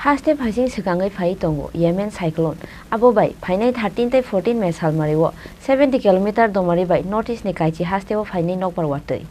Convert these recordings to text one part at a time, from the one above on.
Hasteo Phaising Sikangai Phai Tongo, Yemen cyclone. Abo by Phainai 13 to 14 May Salmario, 70 km Domari by Northeast ni Kaichi Hasteo Phainai Nokbar Watwi.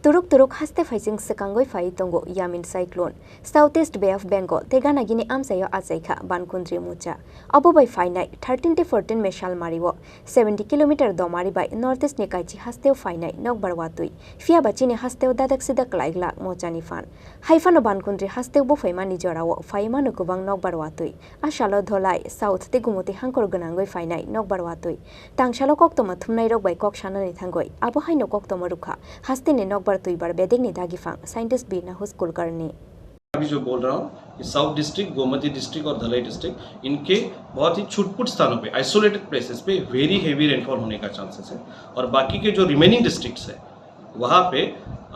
Turuk Hasteo Phaising Sikangai Phai Tongo, Yemen cyclone. Southeast Bay of Bengal, Tegana Gini Amsayo Azaika, Bankundri Mucha. Abo by Phainai 13 to 14 May Salmario, 70 km Domari by Northeast ni Kaichi Hasteo Phainai Nokbar Watwi. Fia Bachini Hasteo Dadak Sidak Laigla Mochani Fan. Haifano Bankundri Hasteo Bufaimani Jorawo, Faimano Kubang Nokbar Watwi. Ashalo Dholai, South Tegumuti Hankor Ganangoi Phainai Nokbar Watwi. Tangshalo Koktoma Thumnairok by Kokshana Nithangoi, Abo Haino Koktomaruka, Hastini Nokbar Tuibar Beding Nidagifang, Scientist Bina Huskul Karni. अभी जो बोल रहा हूँ कि south district, Gomti district और धलाई district इनके बहुत ही छुटपुट स्थानों पे आइसोलेटेड प्लेसेस पे वेरी हेवी रेनफॉल होने का चांसेस है और बाकी के जो रिमेनिंग डिस्ट्रिक्ट्स है वहाँ पे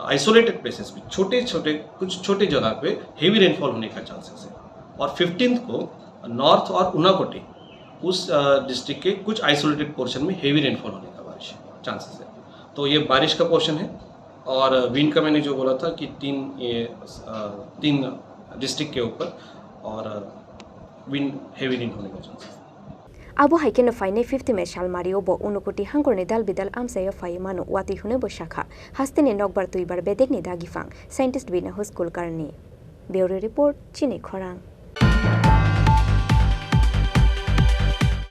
आइसोलेटेड प्लेसेस पे कुछ छोटे जगह पे हेवी रेनफॉल होने का चांसेस है और 15th को नॉर्थ और उनाकोटी उस डिस्ट्रिक्ट के कुछ आइसोलेटेड पोर्शन में हेवी रेनफॉल होने का चांसेस है। तो ये बारिश का पोर्शन है और विंड का मैंने जो बोला था कि तीन डिस्ट्रिक्ट के ऊपर और विंड हेवी विंड होने का chances. Abu Haiken of Phainai 50 May Salmario Bo Unukuti Hankor Nidal Bidal Amsayo Faimano Wati Hune Boshaka Hastini Nokbar Tuibar Bedek Nidagifang Scientist Bina Huskul Karni. Bureau Report Chini Khorang.